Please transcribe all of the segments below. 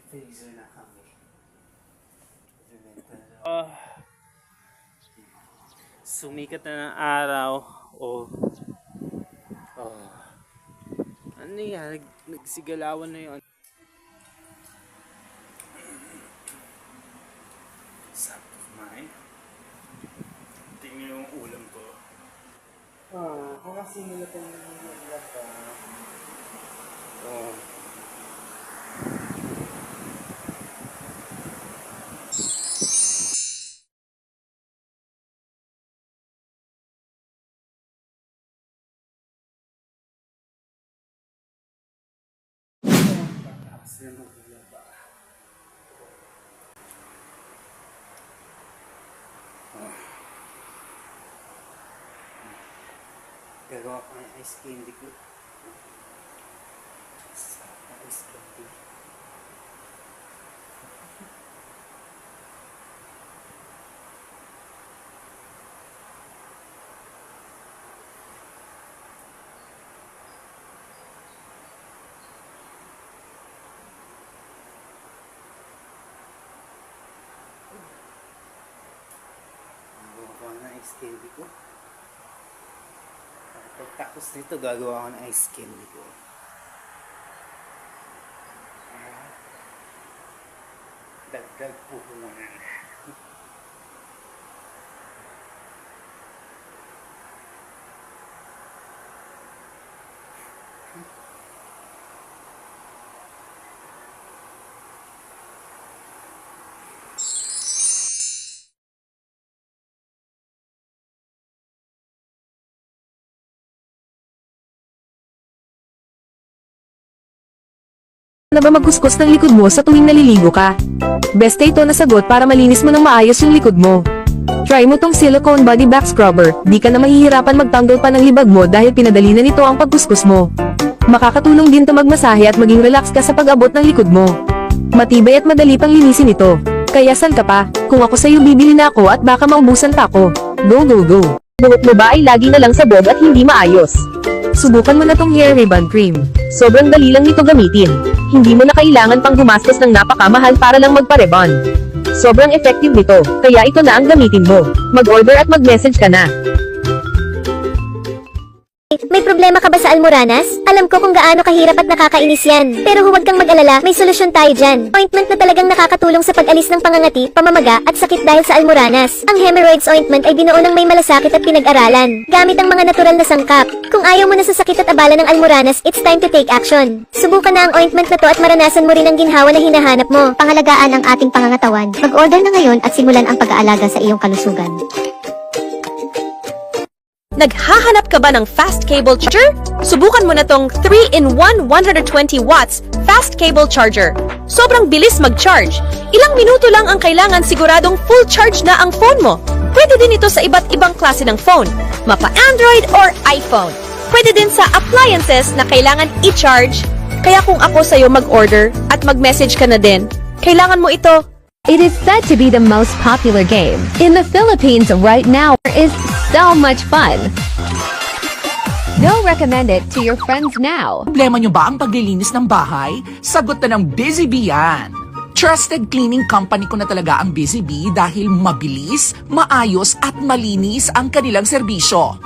Freezer na kami. Sumikat na ng araw. Oh. Ano yan? Nagsigalawan na yun. Sabi ko kumain. Tingnan yung ulam ko. Kasi nila itong ulam pa. Oh. Kasi maglaba. Gagawa ko ng ice candy ko. Ice candy. Gagawa ko ng ice candy ko. Pagkatapos nito, gagawa ko ng ice candy ko. Dagdag puhunan. Na ba magkuskus ng likod mo sa tuwing naliligo ka? Beste ito na sagot para malinis mo ng maayos yung likod mo. Try mo tong silicone body back scrubber, di ka na mahihirapan magtanggol pa ng libag mo dahil pinadali na nito ang pagkuskus mo. Makakatulong din to magmasahe at maging relax ka sa pag-abot ng likod mo. Matibay at madali pang linisin ito. Kaya saan ka pa? Kung ako sa'yo bibili na ako at baka maubusan pa ako. Go go go! Buhok mo ba ay lagi na lang sabog at hindi maayos? Subukan mo na tong hair ribbon cream. Sobrang dali lang nito gamitin. Hindi mo na kailangan pang gumastos ng napakamahal para lang magpa-rebond. Sobrang effective nito, kaya ito na ang gamitin mo. Mag-order at mag-message ka na. May problema ka ba sa Almoranas? Alam ko kung gaano kahirap at nakakainis yan. Pero huwag kang mag-alala, may solusyon tayo dyan. Ointment na talagang nakakatulong sa pag-alis ng pangangati, pamamaga, at sakit dahil sa Almoranas. Ang Hemorrhoids Ointment ay binuo ng may malasakit at pinag-aralan. Gamit ang mga natural na sangkap. Kung ayaw mo na sa sakit at abala ng Almoranas, it's time to take action. Subukan na ang ointment na to at maranasan mo rin ang ginhawa na hinahanap mo. Pangalagaan ang ating pangangatawan. Mag-order na ngayon at simulan ang pag-aalaga sa iyong kalusugan. Naghahanap ka ba ng fast cable charger? Subukan mo na tong 3-in-1 120 watts fast cable charger. Sobrang bilis mag-charge. Ilang minuto lang ang kailangan siguradong full charge na ang phone mo. Pwede din ito sa iba't ibang klase ng phone, mapa Android or iPhone. Pwede din sa appliances na kailangan i-charge. Kaya kung ako sa'yo mag-order at mag-message ka na din, kailangan mo ito. It is said to be the most popular game in the Philippines right now. It is so much fun. Go recommend it to your friends now. Problema nyo ba ang paglilinis ng bahay? Sagot na ng Busy Bee yan. Trusted cleaning company ko na talaga ang Busy Bee dahil mabilis, maayos at malinis ang kanilang serbisyo.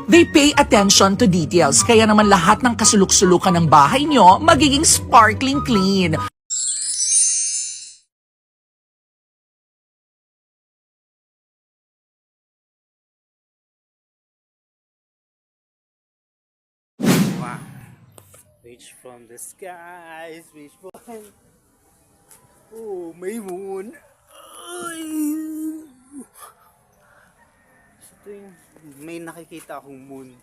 They pay attention to details kaya naman lahat ng kasuluk-sulukan ng bahay nyo magiging sparkling clean. Wow. Reach from the skies, reach for... Oh, may moon. Ay. So, tuwing may nakikita akong moon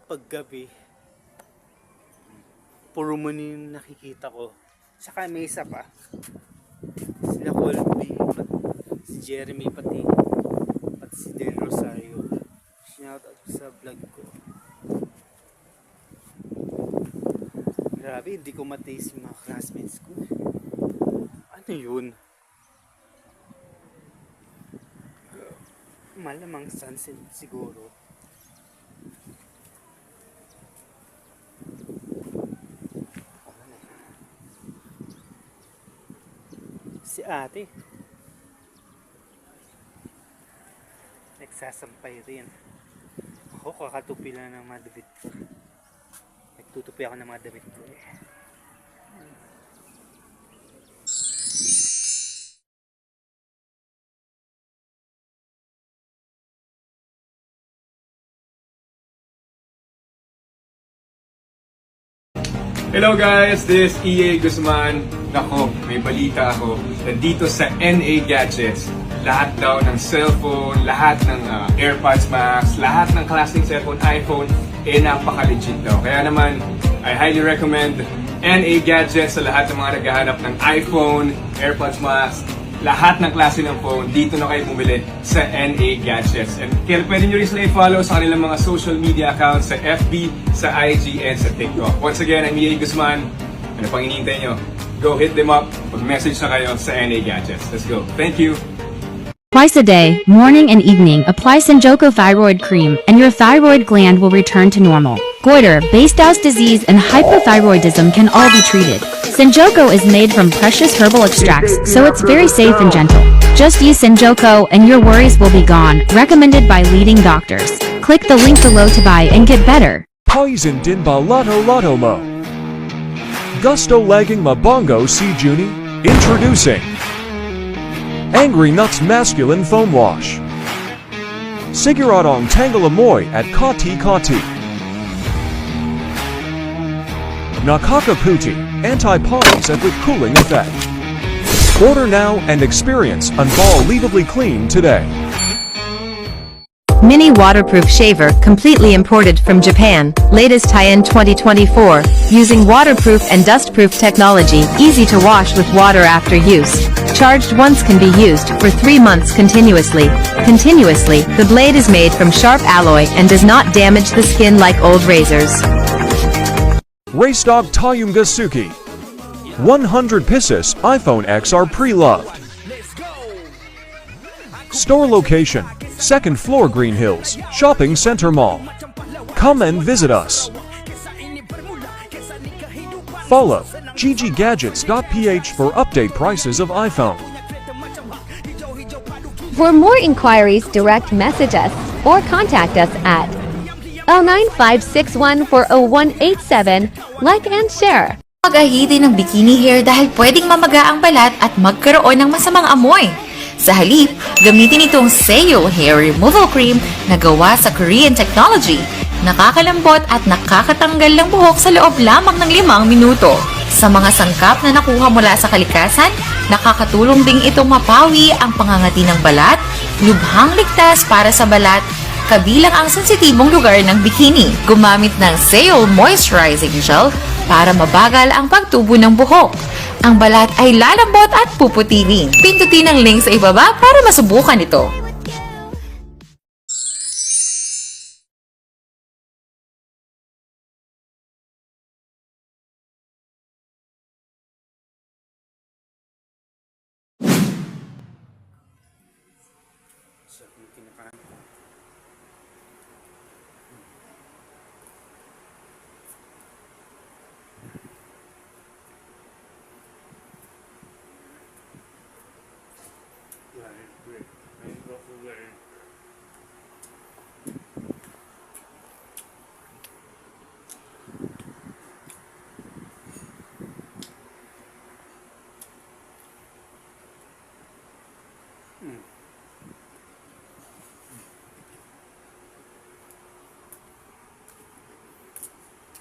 paggabi, puro moon yung nakikita ko. Saka may isa pa. Sila Colby, si Jeremy pati si Del Rosario. Shoutout sa vlog ko. Grabe, hindi ko mataste yung mga classmates ko. Ano yun? Malamang sunset siguro. Si ate. Nagsasampay rin. Ako kakatupi lang ng mga damit ko. Nagtutupi ako ng mga damit ko eh. Hello guys, this is EA Guzman. Nako, may balita ako. Nandito sa NA Gadgets, lahat daw ng cellphone, lahat ng AirPods Max, lahat ng klaseng cellphone, iPhone, napaka-legit daw. Kaya naman, I highly recommend NA Gadgets sa lahat ng mga naghahanap ng iPhone, AirPods Max, lahat ng klase ng phone, dito na kayo bumili sa NA Gadgets. And kaya pwede nyo rin sila i-follow sa kanilang mga social media accounts sa FB, sa IG, and sa TikTok. Once again, I'm EA Guzman. Ano pang hinihintay nyo? Go hit them up. Mag-message na kayo sa NA Gadgets. Let's go. Thank you. Twice a day, morning and evening, apply Senjoko Thyroid Cream and your thyroid gland will return to normal. Goiter, base dowse disease, and hypothyroidism can all be treated. Senjoko is made from precious herbal extracts, so it's very safe and gentle. Just use Senjoko and your worries will be gone, recommended by leading doctors. Click the link below to buy and get better. Poison din ba Lotto Mo? Gusto lagging mabongo si Juni? Introducing Angry Nuts Masculine Foam Wash. Siguradong Tangle Amoy at Kati Kati. Nakakaputi, anti-pollens with cooling effect. Order now and experience unbelievably clean today. Mini waterproof shaver completely imported from Japan, latest high-end 2024, using waterproof and dustproof technology, easy to wash with water after use. Charged once can be used for 3 months continuously. The blade is made from sharp alloy and does not damage the skin like old razors. Race Dog Tayunga Suki. 100 pieces iPhone X are pre-loved. Store location, 2nd floor Green Hills, Shopping Center Mall. Come and visit us. Follow gggadgets.ph for update prices of iPhone. For more inquiries, direct message us or contact us at 09561400187. Like and share. Mag-ahidi ng bikini hair dahil pwedeng mamaga ang balat at magkaroon ng masamang amoy. Sa halip, gamitin itong Seo Hair Removal Cream na gawa sa Korean technology. Nakakalambot at nakakatanggal ng buhok sa loob lamang ng 5 minuto. Sa mga sangkap na nakuha mula sa kalikasan, nakakatulong ding itong mapawi ang pangangati ng balat, lubhang ligtas para sa balat, kabilang ang sensitibong lugar ng bikini. Gumamit ng Seo Moisturizing Gel para mabagal ang pagtubo ng buhok. Ang balat ay lalambot at puputirin. Pindutin ang link sa ibaba para masubukan ito.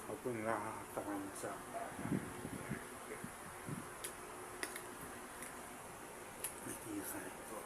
Ako nakakatakan sa natiyakan ko.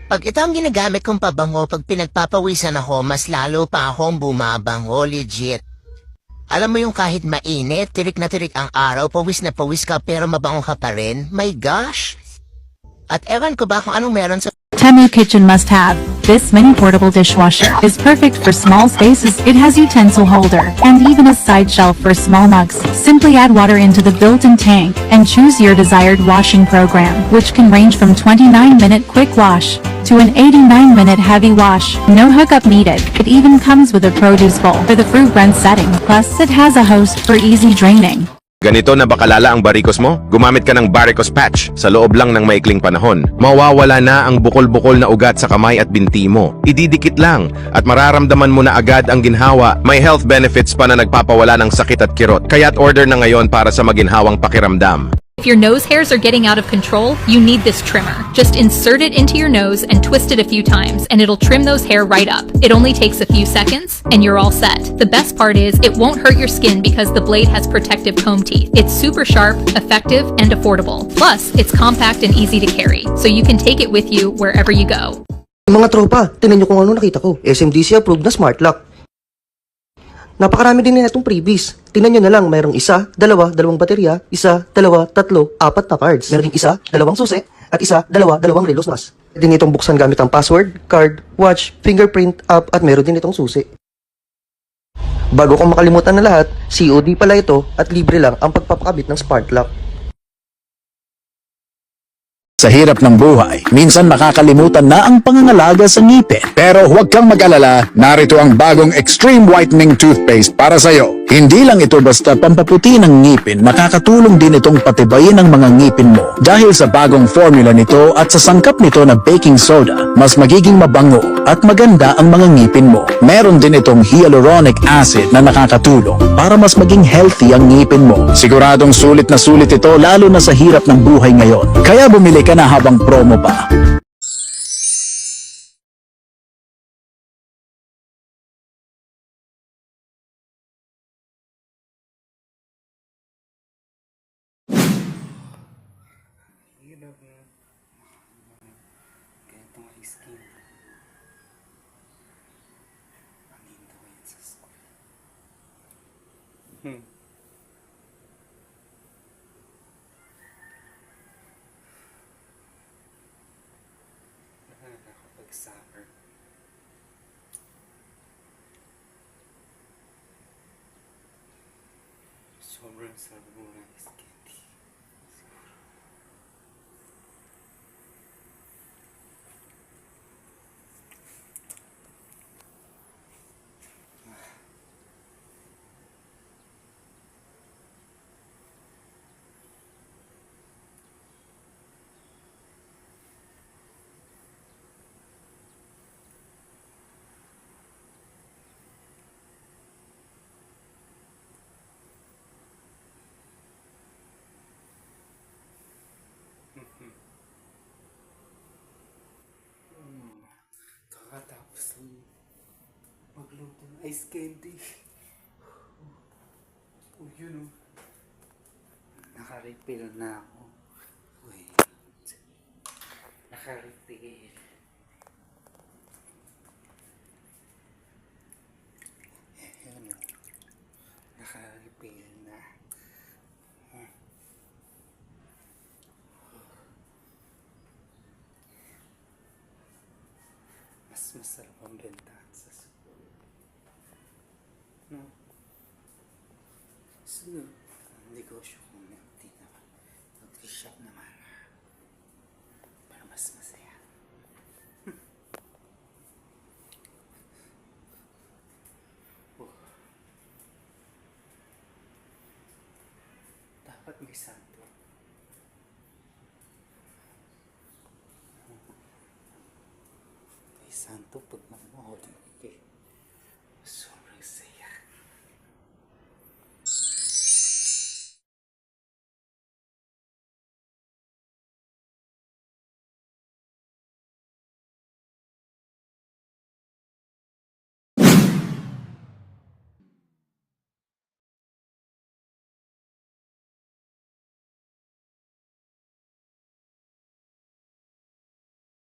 Pag ito ang ginagamit kong pabango pag pinagpapawisan ako, mas lalo pa akong bumabango, legit. Alam mo yung kahit mainit, tirik na tirik ang araw, pawis na pawis ka pero mabango ka pa rin? My gosh! At ewan ko ba kung anong meron sa Temu Kitchen must have. This mini portable dishwasher is perfect for small spaces. It has utensil holder and even a side shelf for small mugs. Simply add water into the built-in tank and choose your desired washing program, which can range from 29-minute quick wash to an 89-minute heavy wash. No hookup needed. It even comes with a produce bowl for the fruit blend setting. Plus, it has a hose for easy draining. Ganito na ba kalala ang barikos mo? Gumamit ka ng Baricos Patch sa loob lang ng maikling panahon. Mawawala na ang bukol-bukol na ugat sa kamay at binti mo. Ididikit lang at mararamdaman mo na agad ang ginhawa. May health benefits pa na nagpapawala ng sakit at kirot. Kaya't order na ngayon para sa maginhawang pakiramdam. If your nose hairs are getting out of control, you need this trimmer. Just insert it into your nose and twist it a few times, and it'll trim those hair right up. It only takes a few seconds, and you're all set. The best part is, it won't hurt your skin because the blade has protective comb teeth. It's super sharp, effective, and affordable. Plus, it's compact and easy to carry, so you can take it with you wherever you go. Mga tropa, tinan nyo kung ano nakita ko. SMDC approved na smart lock. Napakarami din na itong freebies. Tingnan nyo na lang, mayroong isa, dalawa, dalawang baterya, isa, dalawa, tatlo, apat na cards. Meron ding isa, dalawang susi, at isa, dalawa, dalawang relos mas. Pwede nitong buksan gamit ang password, card, watch, fingerprint, app, at meron din itong susi. Bago kong makalimutan na lahat, COD pala ito at libre lang ang pagpapakabit ng smart lock. Sa hirap ng buhay, minsan makakalimutan na ang pangangalaga sa ngipin. Pero huwag kang mag-alala, narito ang bagong Extreme Whitening Toothpaste para sa'yo. Hindi lang ito basta pampaputi ng ngipin, makakatulong din itong patibayin ang mga ngipin mo. Dahil sa bagong formula nito at sa sangkap nito na baking soda, mas magiging mabango at maganda ang mga ngipin mo. Meron din itong hyaluronic acid na nakakatulong para mas maging healthy ang ngipin mo. Siguradong sulit na sulit ito lalo na sa hirap ng buhay ngayon. Kaya bumili ka na habang promo pa. Hirap na. Ganito nga yung skin. Amindo ko yan sa school. Nakakapag-suffer. Sobrang sarap mo ng candy. Kakatapos ng magluto ng ice candy. Yun o. Naka-refill na ako. Wait. Naka-refill. Yun o. Naka-refill na. Mas masarap ang bentahan sa school. No? Sunod, ang negosyo kong hindi naman. Mag-shop naman. Para mas masaya. Oh. Dapat may santo. May santo pag mag-holiday.